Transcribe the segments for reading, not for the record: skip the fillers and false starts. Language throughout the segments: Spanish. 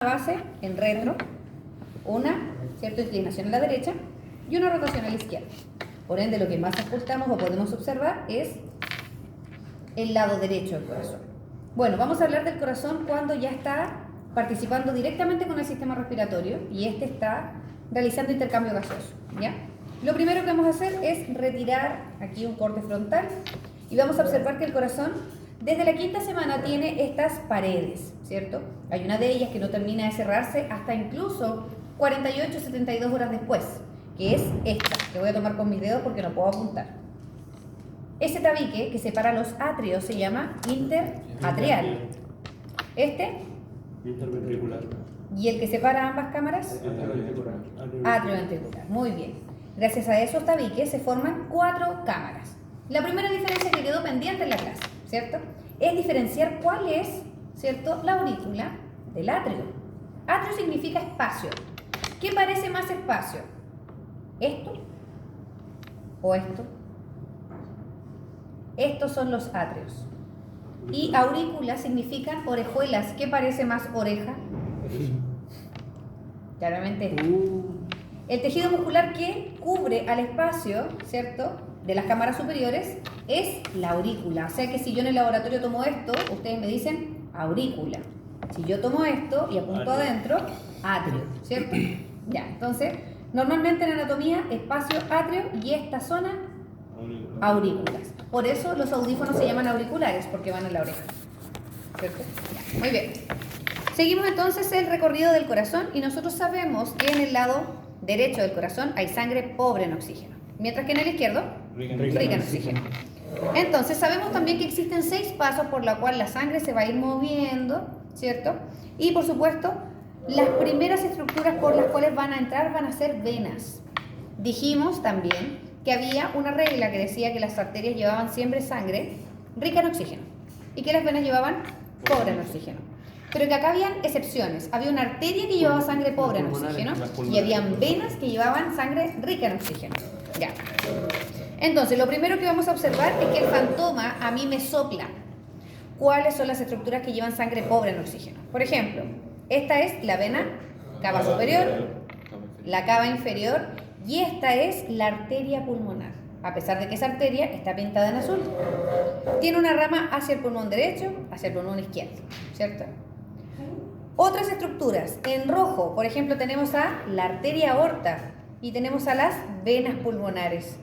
base en retro, una cierta inclinación a la derecha y una rotación a la izquierda. Por ende, lo que más ocultamos o podemos observar es el lado derecho del corazón. Bueno, vamos a hablar del corazón cuando ya está participando directamente con el sistema respiratorio y este está realizando intercambio gaseoso, ¿ya? Lo primero que vamos a hacer es retirar aquí un corte frontal y vamos a observar que el corazón desde la quinta semana tiene estas paredes, ¿cierto? Hay una de ellas que no termina de cerrarse hasta incluso 48, 72 horas después, que es esta, que voy a tomar con mis dedos porque no puedo apuntar. Ese tabique que separa los atrios se llama interatrial. Este, Interventricular. y el que separa ambas cámaras, atrioventricular. Muy bien. Gracias a esos tabiques se forman 4 cámaras. La primera diferencia que quedó pendiente en la clase, ¿cierto?, es diferenciar cuál es, ¿cierto?, la aurícula del atrio. Atrio significa espacio. ¿Qué parece más espacio? ¿Esto o esto? Estos son los atrios. Y aurícula significan orejuelas. ¿Qué parece más oreja? Claramente esto. El tejido muscular que cubre al espacio, ¿cierto?, de las cámaras superiores es la aurícula. O sea que si yo en el laboratorio tomo esto, ustedes me dicen aurícula. Si yo tomo esto y apunto adentro, atrio, ¿cierto? Ya, entonces, normalmente en anatomía, espacio, atrio y esta zona, aurículas. Por eso los audífonos se llaman auriculares, porque van en la oreja, ¿cierto? Ya, muy bien. Seguimos entonces el recorrido del corazón y nosotros sabemos que en el lado derecho del corazón hay sangre pobre en oxígeno, mientras que en el izquierdo, rica en oxígeno. Entonces sabemos también que existen 6 pasos por los cuales la sangre se va a ir moviendo, ¿cierto? Y por supuesto, las primeras estructuras por las cuales van a entrar van a ser venas. Dijimos también que había una regla que decía que las arterias llevaban siempre sangre rica en oxígeno y que las venas llevaban pobre en oxígeno. Pero que acá habían excepciones. Había una arteria que llevaba sangre pobre en oxígeno y habían venas que llevaban sangre rica en oxígeno. Ya. Entonces, lo primero que vamos a observar es que el fantoma a mí me sopla cuáles son las estructuras que llevan sangre pobre en oxígeno. Por ejemplo, esta es la vena cava superior, la cava inferior y esta es la arteria pulmonar. A pesar de que esa arteria está pintada en azul, tiene una rama hacia el pulmón derecho, hacia el pulmón izquierdo, ¿cierto? Otras estructuras, en rojo, por ejemplo, tenemos a la arteria aorta y tenemos a las venas pulmonares.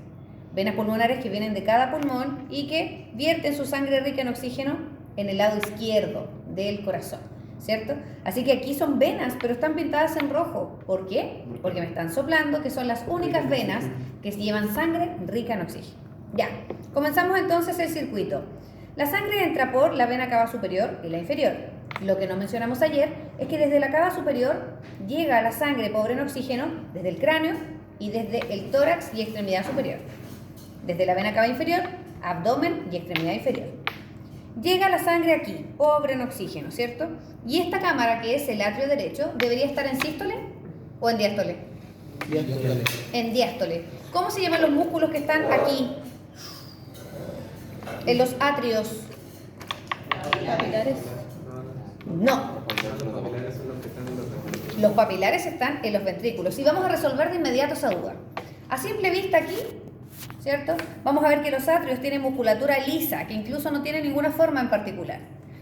Venas pulmonares que vienen de cada pulmón y que vierten su sangre rica en oxígeno en el lado izquierdo del corazón, ¿cierto? Así que aquí son venas, pero están pintadas en rojo. ¿Por qué? Porque me están soplando que son las únicas venas que llevan sangre rica en oxígeno. Ya, comenzamos entonces el circuito. La sangre entra por la vena cava superior y la inferior. Lo que no mencionamos ayer es que desde la cava superior llega la sangre pobre en oxígeno desde el cráneo y desde el tórax y extremidad superior. Desde la vena cava inferior, abdomen y extremidad inferior. Llega la sangre aquí, pobre en oxígeno, ¿cierto? Y esta cámara, que es el atrio derecho, ¿debería estar en sístole o en diástole? Diástole. En diástole. ¿Cómo se llaman los músculos que están aquí? En los atrios. Capilares. No. Los papilares están en los ventrículos. Y vamos a resolver de inmediato esa duda. A simple vista aquí, ¿cierto?, vamos a ver que los atrios tienen musculatura lisa, que incluso no tiene ninguna forma en particular.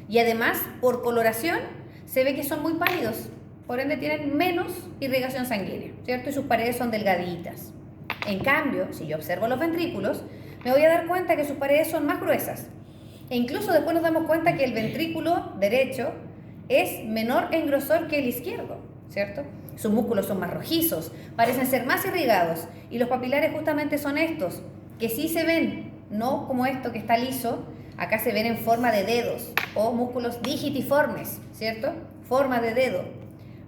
Y además, por coloración, se ve que son muy pálidos. Por ende, tienen menos irrigación sanguínea, ¿cierto? Y sus paredes son delgaditas. En cambio, si yo observo los ventrículos, me voy a dar cuenta que sus paredes son más gruesas. E incluso después nos damos cuenta que el ventrículo derecho es menor en grosor que el izquierdo, ¿cierto? Sus músculos son más rojizos, parecen ser más irrigados. Y los papilares justamente son estos, que sí se ven, no como esto que está liso, acá se ven en forma de dedos o músculos digitiformes, ¿cierto? Forma de dedo.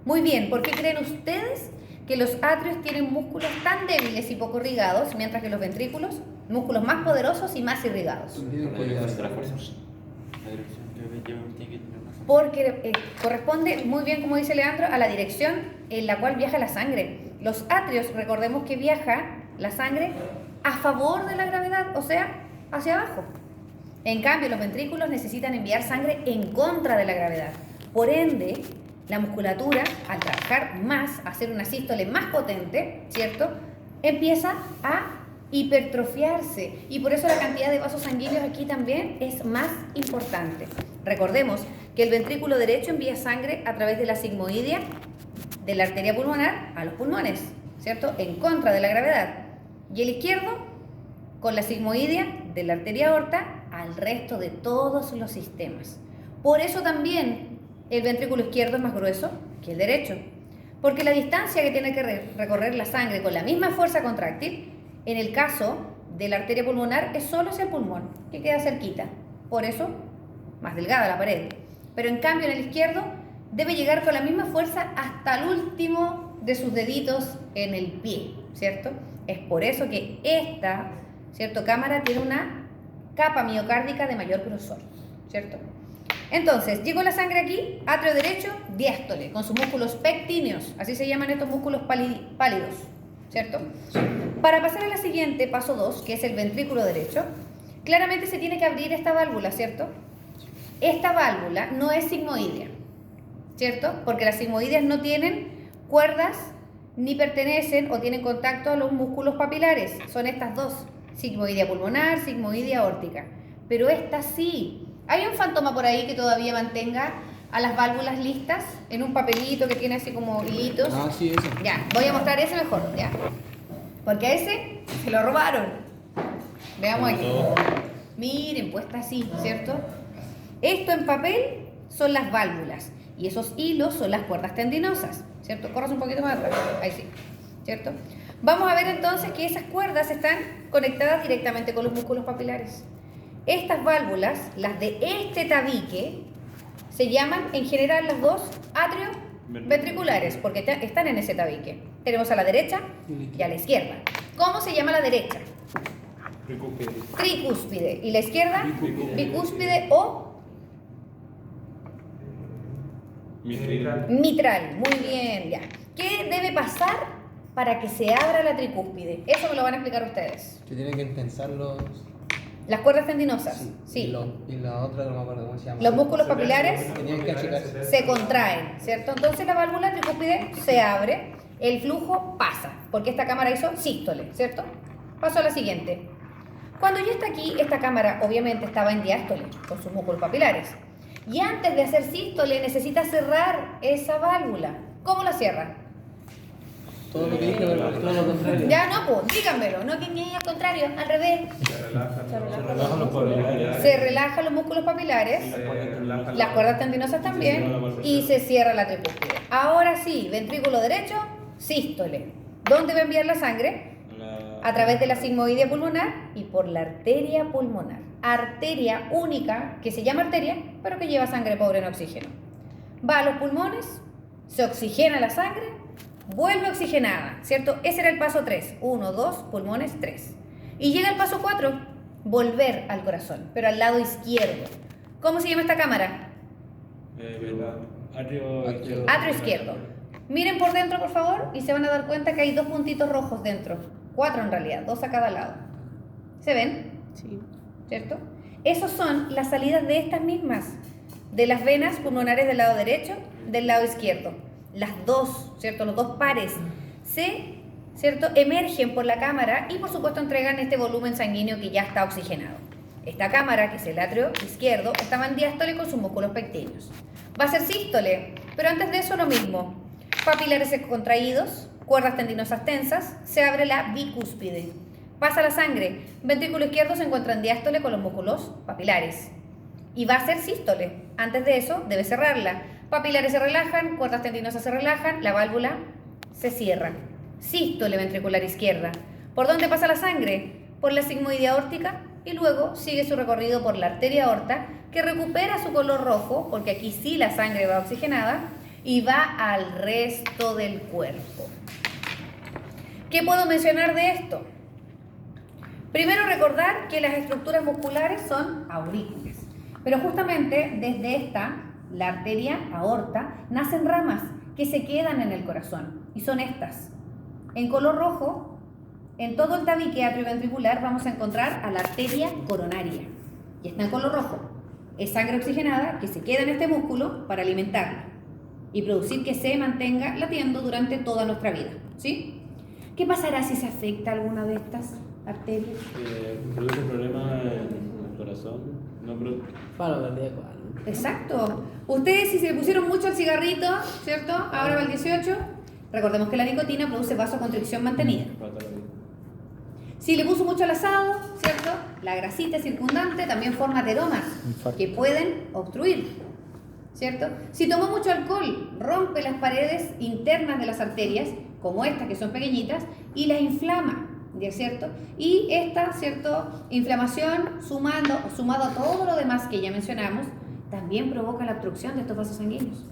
Muy bien, ¿por qué creen ustedes que los atrios tienen músculos tan débiles y poco irrigados, mientras que los ventrículos, músculos más poderosos y más irrigados? Porque corresponde muy bien, como dice Leandro, a la dirección en la cual viaja la sangre. Los atrios, recordemos que viaja la sangre a favor de la gravedad, o sea, hacia abajo. En cambio, los ventrículos necesitan enviar sangre en contra de la gravedad. Por ende, la musculatura, al trabajar más, hacer una sístole más potente, ¿cierto? Empieza a hipertrofiarse y por eso la cantidad de vasos sanguíneos aquí también es más importante. Recordemos que el ventrículo derecho envía sangre a través de la sigmoidea de la arteria pulmonar a los pulmones, ¿cierto? En contra de la gravedad. Y el izquierdo con la sigmoidea de la arteria aorta al resto de todos los sistemas. Por eso también el ventrículo izquierdo es más grueso que el derecho, porque la distancia que tiene que recorrer la sangre con la misma fuerza contráctil, en el caso de la arteria pulmonar, es solo hacia el pulmón, que queda cerquita. Por eso, más delgada la pared. Pero en cambio, en el izquierdo, debe llegar con la misma fuerza hasta el último de sus deditos en el pie, ¿cierto? Es por eso que esta, ¿cierto?, cámara tiene una capa miocárdica de mayor grosor, ¿cierto? Entonces, llegó la sangre aquí, atrio derecho, diástole, con sus músculos pectíneos, así se llaman estos músculos pálidos, ¿cierto? Para pasar a la siguiente, paso 2, que es el ventrículo derecho, claramente se tiene que abrir esta válvula, ¿cierto? Esta válvula no es sigmoidea, ¿cierto? Porque las sigmoideas no tienen cuerdas ni pertenecen o tienen contacto a los músculos papilares. Son estas dos, sigmoidea pulmonar, sigmoidea aórtica. Pero esta sí. ¿Hay un fantoma por ahí que todavía mantenga a las válvulas listas en un papelito que tiene así como hilitos? Ah, sí, ese. Ya, voy a mostrar ese mejor, ya. Porque a ese se lo robaron. Veamos aquí. Miren, puesta así, ¿cierto? Esto en papel son las válvulas y esos hilos son las cuerdas tendinosas, ¿cierto? Corras un poquito más atrás, ahí sí, ¿cierto? Vamos a ver entonces que esas cuerdas están conectadas directamente con los músculos papilares. Estas válvulas, las de este tabique, se llaman en general las dos atrioventriculares, porque están en ese tabique. Tenemos a la derecha y a la izquierda. ¿Cómo se llama la derecha? Tricúspide. ¿Y la izquierda? Bicúspide o mitral. Muy bien, ya. ¿Qué debe pasar para que se abra la tricúspide? Eso me lo van a explicar ustedes. Que tienen que tensar los... Las cuerdas tendinosas, sí. Y la otra, no me acuerdo cómo se llama. Los músculos papilares Tenían que achicarse. se contraen, ¿cierto? Entonces la válvula tricúspide se abre, el flujo pasa, porque esta cámara hizo sístole, ¿cierto? Paso a la siguiente. Cuando ya está aquí, esta cámara obviamente estaba en diástole, con sus músculos papilares. Y antes de hacer sístole necesita cerrar esa válvula. ¿Cómo la cierra? Todo lo que dije, todo lo contrario. Ya no, pues, díganmelo, no que ni al contrario, al revés. Se relajan los músculos papilares, las cuerdas tendinosas también, y se cierra la tricúspide. Ahora sí, ventrículo derecho, sístole. ¿Dónde va a enviar la sangre? A través de la sigmoidea pulmonar y por la arteria pulmonar. Arteria única, que se llama arteria, pero que lleva sangre pobre en oxígeno. Va a los pulmones, se oxigena la sangre, vuelve oxigenada, ¿cierto? Ese era el paso 3. 1, 2, pulmones, 3. Y llega el paso 4, volver al corazón, pero al lado izquierdo. ¿Cómo se llama esta cámara? Atrio izquierdo. Miren por dentro, por favor, y se van a dar cuenta que hay 2 puntitos rojos dentro. 4 en realidad, 2 a cada lado. ¿Se ven? Sí. ¿Cierto? Esos son las salidas de estas mismas, de las venas pulmonares del lado derecho, del lado izquierdo. Las dos, ¿cierto? Los dos pares ¿cierto? Emergen por la cámara y por supuesto entregan este volumen sanguíneo que ya está oxigenado. Esta cámara, que es el atrio izquierdo, estaba en diástole con sus músculos pectíneos. Va a ser sístole, pero antes de eso lo mismo. Papilares contraídos, cuerdas tendinosas tensas, se abre la bicúspide. Pasa la sangre. Ventrículo izquierdo se encuentra en diástole con los músculos papilares. Y va a ser sístole. Antes de eso debe cerrarla. Papilares se relajan, cuerdas tendinosas se relajan, la válvula se cierra. Sístole ventricular izquierda. ¿Por dónde pasa la sangre? Por la sigmoidea aórtica y luego sigue su recorrido por la arteria aorta, que recupera su color rojo, porque aquí sí la sangre va oxigenada, y va al resto del cuerpo. ¿Qué puedo mencionar de esto? Primero recordar que las estructuras musculares son aurículas, pero justamente desde esta, la arteria aorta, nacen ramas que se quedan en el corazón, y son estas. En color rojo, en todo el tabique atrioventricular vamos a encontrar a la arteria coronaria, y está en color rojo. Es sangre oxigenada que se queda en este músculo para alimentarla. y producir que se mantenga latiendo durante toda nuestra vida, ¿sí? ¿Qué pasará si se afecta alguna de estas arterias? Produce problemas en el corazón. No produce. Paro cardíaco. Exacto. Ustedes si se le pusieron mucho al cigarrito, ¿cierto? Ahora va el 18. Recordemos que la nicotina produce vasoconstricción mantenida. Si le puso mucho al asado, ¿cierto? La grasita circundante también forma ateromas que pueden obstruir, ¿cierto? Si tomó mucho alcohol, rompe las paredes internas de las arterias, como estas que son pequeñitas, y las inflama, ¿ya cierto? Y esta, ¿cierto? Inflamación, sumado a todo lo demás que ya mencionamos, también provoca la obstrucción de estos vasos sanguíneos.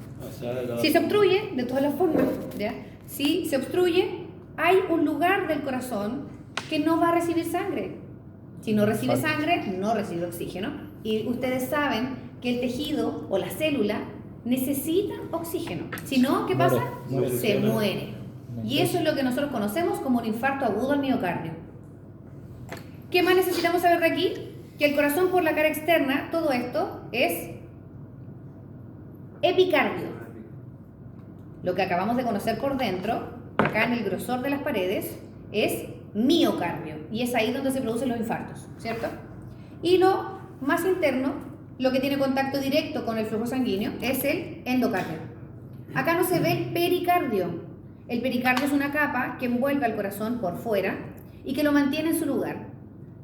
Si se obstruye, de todas las formas, ¿ya? Si se obstruye, hay un lugar del corazón que no va a recibir sangre. Si no recibe sangre, no recibe oxígeno. Y ustedes saben que el tejido o la célula necesitan oxígeno. Si no, ¿qué pasa? Se muere. Y eso es lo que nosotros conocemos como un infarto agudo al miocardio. ¿Qué más necesitamos saber de aquí? Que el corazón por la cara externa, todo esto es epicardio. Lo que acabamos de conocer por dentro, acá en el grosor de las paredes, es miocardio. Y es ahí donde se producen los infartos, ¿cierto? Y lo más interno, lo que tiene contacto directo con el flujo sanguíneo, es el endocardio. Acá no se ve el pericardio. El pericardio es una capa que envuelve al corazón por fuera y que lo mantiene en su lugar.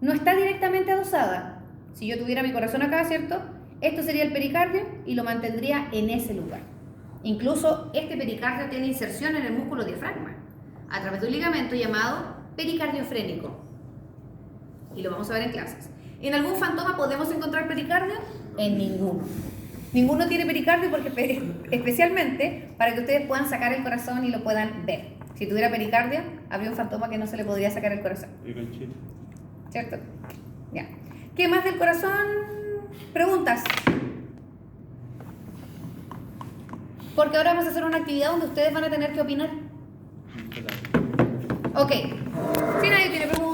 No está directamente adosada. Si yo tuviera mi corazón acá, ¿cierto? Esto sería el pericardio y lo mantendría en ese lugar. Incluso este pericardio tiene inserción en el músculo diafragma a través de un ligamento llamado pericardiofrénico. Y lo vamos a ver en clases. ¿En algún fantoma podemos encontrar pericardio? En ninguno. Ninguno tiene pericardio porque especialmente para que ustedes puedan sacar el corazón y lo puedan ver. Si tuviera pericardio, habría un fantoma que no se le podría sacar el corazón. ¿Cierto? Ya. ¿Qué más del corazón? Preguntas. Porque ahora vamos a hacer una actividad donde ustedes van a tener que opinar. Ok. Si nadie tiene preguntas.